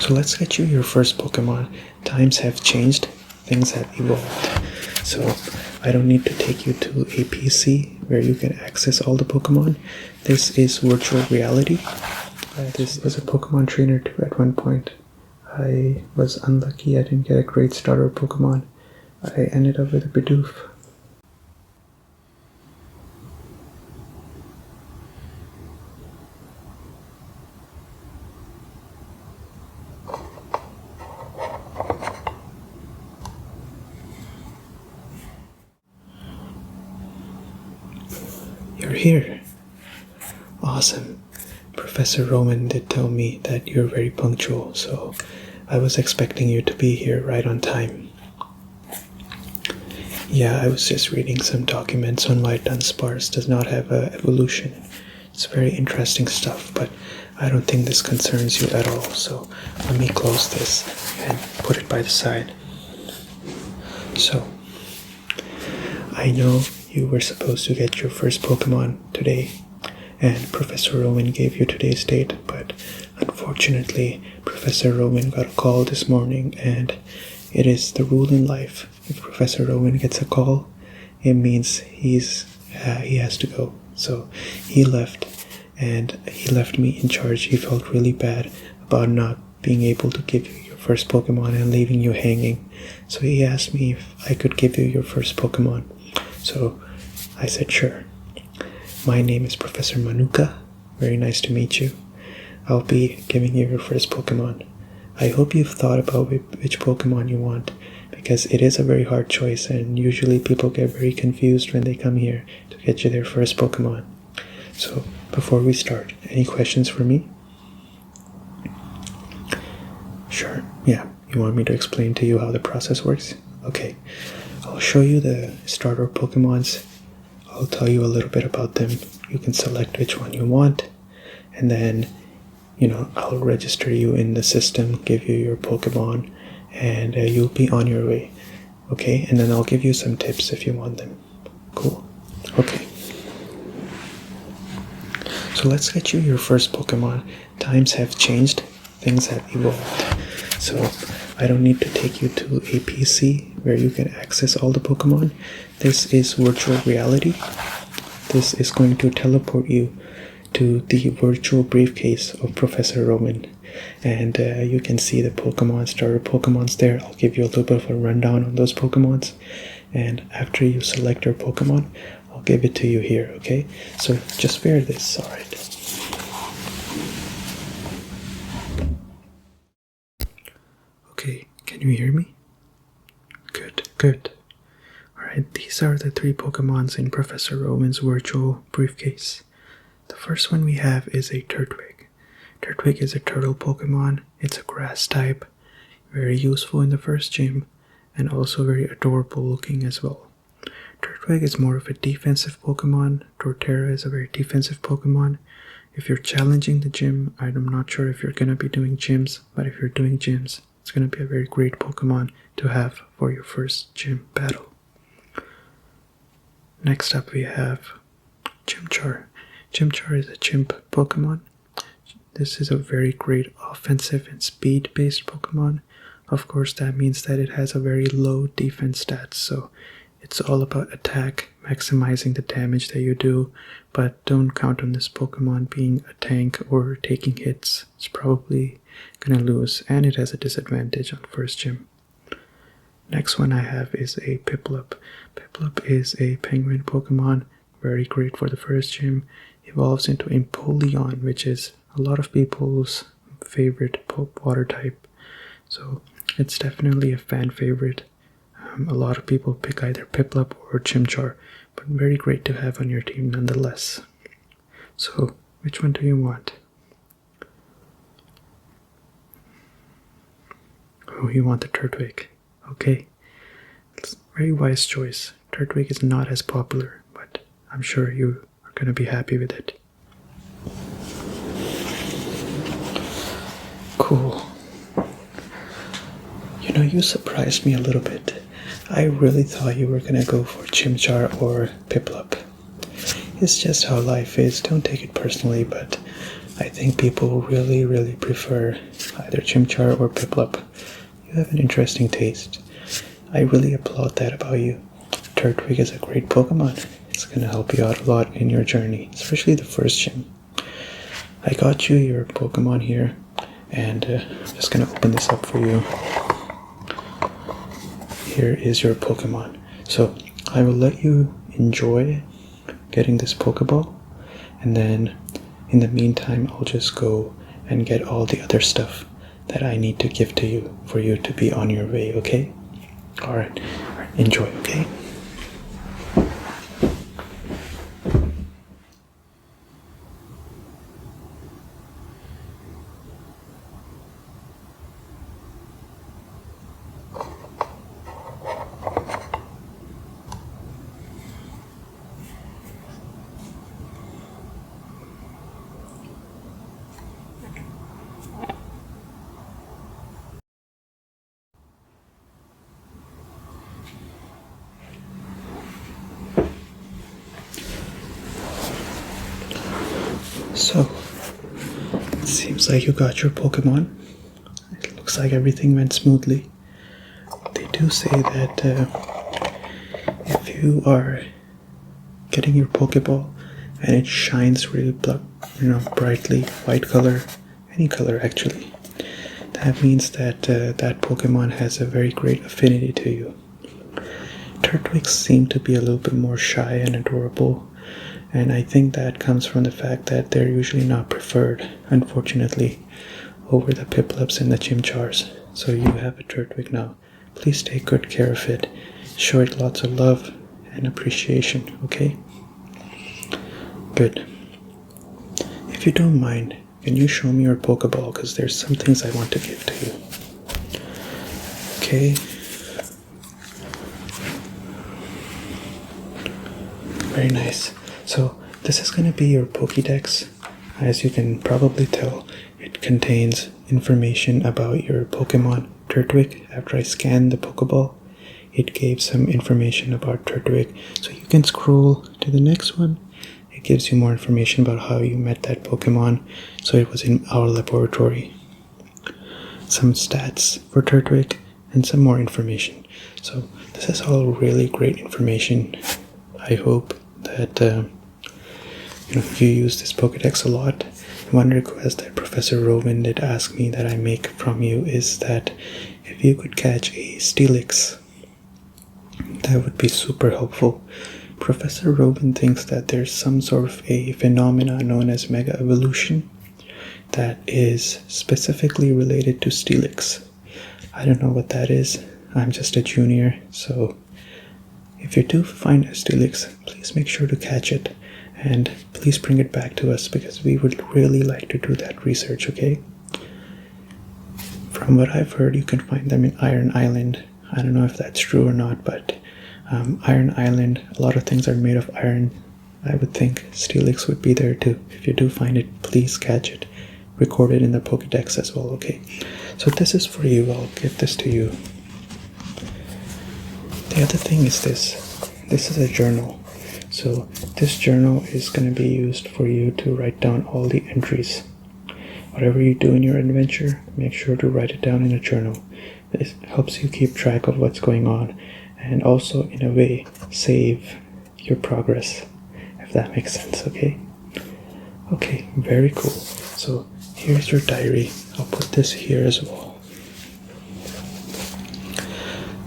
So let's get you your first Pokemon. Times have changed, things have evolved. So I don't need to take you to a PC where you can access all the Pokemon. This is virtual reality. This was a Pokemon trainer too at one point. I was unlucky, I didn't get a great starter Pokemon. I ended up with a Bidoof. You're here. Awesome. Professor Rowan did tell me that you're very punctual, so I was expecting you to be here right on time. Yeah, I was just reading some documents on why Dunsparce does not have an evolution. It's very interesting stuff, but I don't think this concerns you at all, so let me close this and put it by the side. So, I know you were supposed to get your first Pokemon today, and Professor Rowan gave you today's date, but unfortunately, Professor Rowan got a call this morning, and it is the rule in life. If Professor Rowan gets a call, it means he has to go. So he left, and he left me in charge. He felt really bad about not being able to give you your first Pokemon and leaving you hanging. So he asked me if I could give you your first Pokemon. So I said sure. My name is Professor Manuka. Very nice to meet you. I'll be giving you your first Pokemon. I hope you've thought about which Pokemon you want, because it is a very hard choice, and usually people get very confused when they come here to get you their first Pokemon. So, before we start, any questions for me? Sure, yeah. You want me to explain to you how the process works? Okay. I'll show you the starter Pokemons. I'll tell you a little bit about them. You can select which one you want, and then, I'll register you in the system, give you your Pokemon, and you'll be on your way. Okay, and then I'll give you some tips if you want them. Cool. Okay. So let's get you your first Pokemon. Times have changed, things have evolved. So I don't need to take you to a PC where you can access all the Pokemon. This is virtual reality. This is going to teleport you to the virtual briefcase of Professor Rowan. And you can see the starter Pokemons there. I'll give you a little bit of a rundown on those Pokemons. And after you select your Pokemon, I'll give it to you here, okay? So just wear this, alright? Okay, can you hear me? Good. Alright, these are the 3 Pokemons in Professor Rowan's virtual briefcase. The first one we have is a Turtwig. Turtwig is a turtle Pokemon. It's a grass type, very useful in the first gym, and also very adorable looking as well. Turtwig is more of a defensive Pokemon. Torterra is a very defensive Pokemon. If you're challenging the gym, I'm not sure if you're going to be doing gyms, but if you're doing gyms, it's going to be a very great Pokemon to have for your first gym battle. Next up we have Chimchar. Chimchar is a chimp Pokemon. This is a very great offensive and speed-based Pokemon. Of course, that means that it has a very low defense stats, so it's all about attack, maximizing the damage that you do, but don't count on this Pokemon being a tank or taking hits. It's probably gonna lose, and it has a disadvantage on first gym. Next one I have is a Piplup. Piplup is a penguin Pokemon, very great for the first gym. Evolves into Empoleon, which is a lot of people's favorite water type. So it's definitely a fan favorite. A lot of people pick either Piplup or Chimchar, but very great to have on your team nonetheless. So, which one do you want? Oh, you want the Turtwig. Okay. It's a very wise choice. Turtwig is not as popular, but I'm sure you are going to be happy with it. Cool. You surprised me a little bit. I really thought you were gonna go for Chimchar or Piplup. It's just how life is. Don't take it personally, but I think people really prefer either Chimchar or Piplup. You have an interesting taste. I really applaud that about you. Turtwig is a great Pokemon. It's going to help you out a lot in your journey, especially the first gym. I got you your Pokemon here, and I'm just going to open this up for you. Here is your Pokemon. So I will let you enjoy getting this Pokeball, and then in the meantime I'll just go and get all the other stuff that I need to give to you for you to be on your way, okay? Alright, enjoy, okay? So, it seems like you got your Pokemon. It looks like everything went smoothly. They do say that if you are getting your Pokeball and it shines really brightly, white color, any color actually, that means that that Pokemon has a very great affinity to you. Turtwigs seem to be a little bit more shy and adorable, and I think that comes from the fact that they're usually not preferred, unfortunately, over the Piplups and the Chimchars. So you have a Turtwig now. Please take good care of it. Show it lots of love and appreciation, okay? Good. If you don't mind, can you show me your Pokeball? Because there's some things I want to give to you. Okay. Very nice. So this is going to be your Pokédex. As you can probably tell, it contains information about your Pokemon Turtwig. After I scanned the Pokeball, it gave some information about Turtwig. So you can scroll to the next one. It gives you more information about how you met that Pokemon. So it was in our laboratory. Some stats for Turtwig and some more information. So this is all really great information. I hope that you use this Pokédex a lot. One request that Professor Rowan did ask me that I make from you is that if you could catch a Steelix, that would be super helpful. Professor Rowan thinks that there's some sort of a phenomena known as mega evolution that is specifically related to Steelix. I don't know what that is. I'm just a junior, so if you do find a Steelix, please make sure to catch it, and please bring it back to us because we would really like to do that research, okay? From what I've heard, you can find them in Iron Island. I don't know if that's true or not, but Iron Island, a lot of things are made of iron. I would think Steelix would be there too. If you do find it, please catch it. Record it in the Pokédex as well, okay? So this is for you. I'll give this to you. The other thing is this. This is a journal. So this journal is going to be used for you to write down all the entries. Whatever you do in your adventure, make sure to write it down in a journal. This helps you keep track of what's going on, and also in a way save your progress, if that makes sense, okay? Okay, very cool. So here's your diary. I'll put this here as well.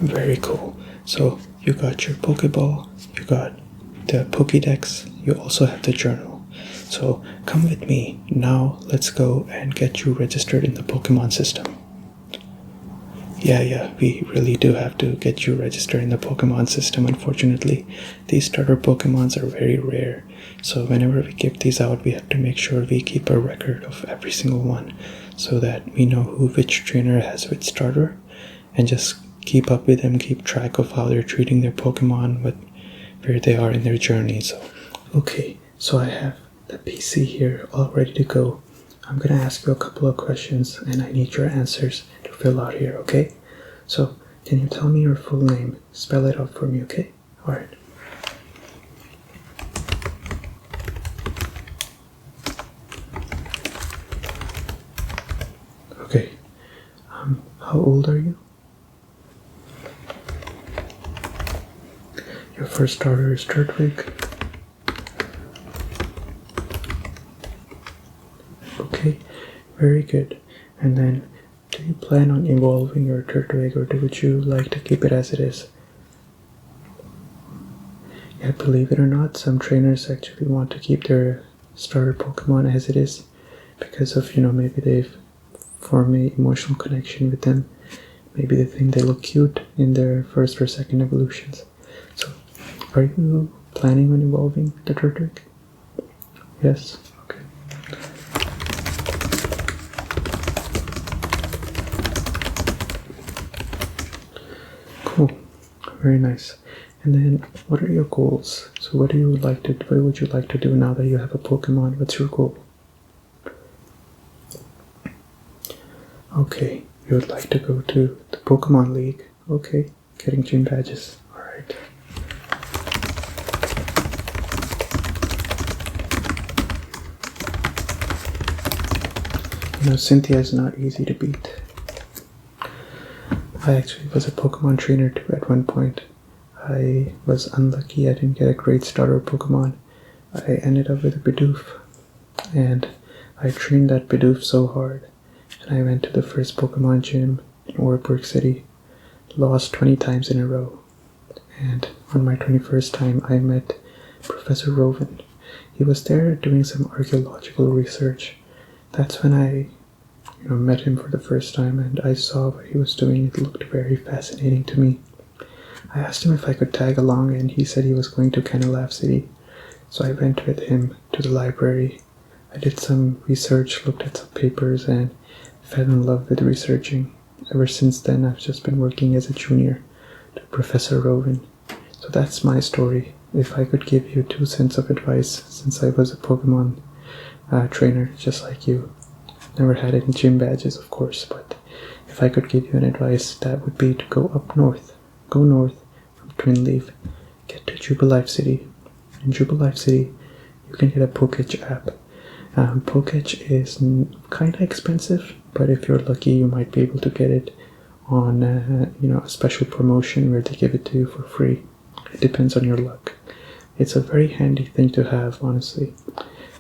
Very cool. So you got your Pokeball, you got the Pokédex, you also have the journal. So come with me. Now let's go and get you registered in the Pokemon system. Yeah, we really do have to get you registered in the Pokemon system, unfortunately. These starter Pokemons are very rare, so whenever we give these out, we have to make sure we keep a record of every single one, so that we know which trainer has which starter, and just keep up with them, keep track of how they're treating their Pokemon, where they are in their journey. So, okay, so I have the PC here all ready to go. I'm going to ask you a couple of questions, and I need your answers to fill out here, okay? So, can you tell me your full name? Spell it out for me, okay? Alright. Okay, How old are you? Your first starter is Turtwig. Okay, very good. And then, do you plan on evolving your Turtwig, or would you like to keep it as it is? Yeah, believe it or not, some trainers actually want to keep their starter Pokemon as it is because of, maybe they've formed an emotional connection with them. Maybe they think they look cute in their first or second evolutions. So, are you planning on evolving the Turtwig? Yes? Okay. Cool. Very nice. And then, what are your goals? So what would you like to do now that you have a Pokemon? What's your goal? Okay, you would like to go to the Pokemon League. Okay, getting gym badges. Alright. Cynthia is not easy to beat. I actually was a Pokemon trainer too at one point. I was unlucky, I didn't get a great starter Pokemon. I ended up with a Bidoof, and I trained that Bidoof so hard, and I went to the first Pokemon gym in Oreburg City, lost 20 times in a row, and on my 21st time I met Professor Rowan. He was there doing some archaeological research. That's when I met him for the first time, and I saw what he was doing. It looked very fascinating to me. I asked him if I could tag along, and he said he was going to Canalaf City. So I went with him to the library. I did some research, looked at some papers, and fell in love with researching. Ever since then, I've just been working as a junior to Professor Rowan. So that's my story. If I could give you 2 cents of advice, since I was a Pokemon trainer just like you. Never had any gym badges, of course, but if I could give you an advice, that would be to go up north. Go north from Twinleaf, get to Jubilife City. In Jubilife City, you can get a Poketch app. Poketch is kind of expensive, but if you're lucky, you might be able to get it on a special promotion where they give it to you for free. It depends on your luck. It's a very handy thing to have, honestly.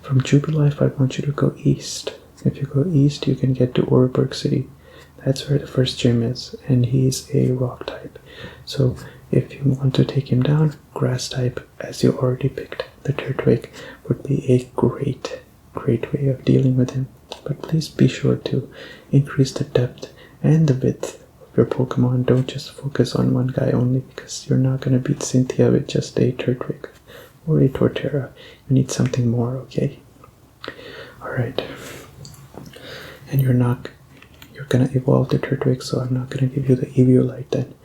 From Jubilife, I want you to go east. If you go east, you can get to Oreburg City. That's where the first gym is, and he's a rock type. So if you want to take him down, grass type, as you already picked, the Turtwig would be a great way of dealing with him. But please be sure to increase the depth and the width of your Pokemon. Don't just focus on one guy only, because you're not going to beat Cynthia with just a Turtwig or a Torterra. You need something more, okay? Alright. And you're gonna evolve the Turtwig, so I'm not gonna give you the Eviolite then.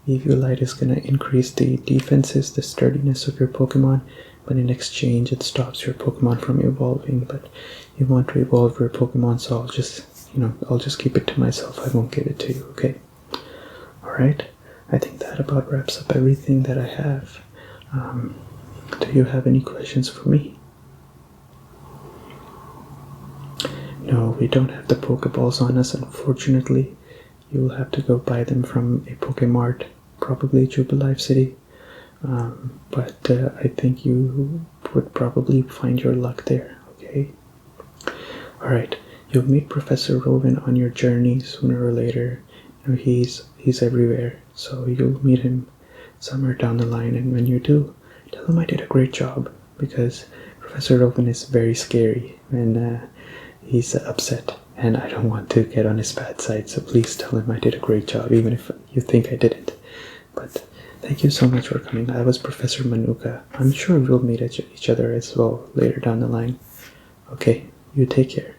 Eviolite is gonna increase the defenses, the sturdiness of your Pokemon, but in exchange it stops your Pokemon from evolving. But you want to evolve your Pokemon, so I'll just keep it to myself. I won't give it to you, okay? Alright, I think that about wraps up everything that I have. Do you have any questions for me? No, we don't have the Pokeballs on us, unfortunately. You'll have to go buy them from a Pokemart, probably Jubilife City. But I think you would probably find your luck there, okay? Alright, you'll meet Professor Rowan on your journey sooner or later. He's everywhere, so you'll meet him somewhere down the line, and when you do, tell him I did a great job, because Professor Rowan is very scary, and he's upset, and I don't want to get on his bad side, so please tell him I did a great job, even if you think I didn't. But thank you so much for coming. I was Professor Manuka. I'm sure we'll meet each other as well later down the line. Okay, you take care.